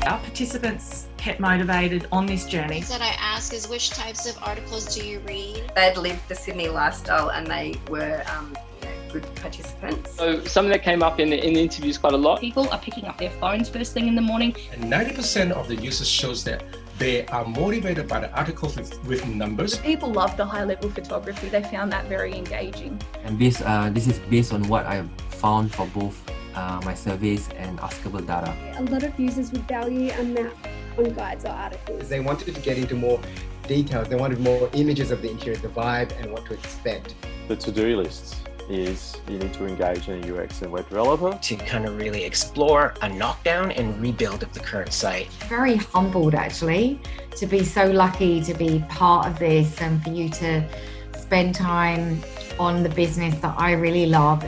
Our participants kept motivated on this journey. Things that I ask is, which types of articles do you read? They'd lived the Sydney lifestyle and they were good participants. So something that came up in the interviews quite a lot. People are picking up their phones first thing in the morning. And 90% of the users shows that they are motivated by the articles with numbers. People love the high-level photography. They found that very engaging. And this is based on what I found for both my surveys and askable data. A lot of users would value a map on guides or articles. They wanted to get into more details. They wanted more images of the interior, the vibe, and what to expect. The to-do lists is you need to engage in a UX and web developer to kind of really explore a knockdown and rebuild of the current site. Very humbled actually to be so lucky to be part of this and for you to spend time on the business that I really love.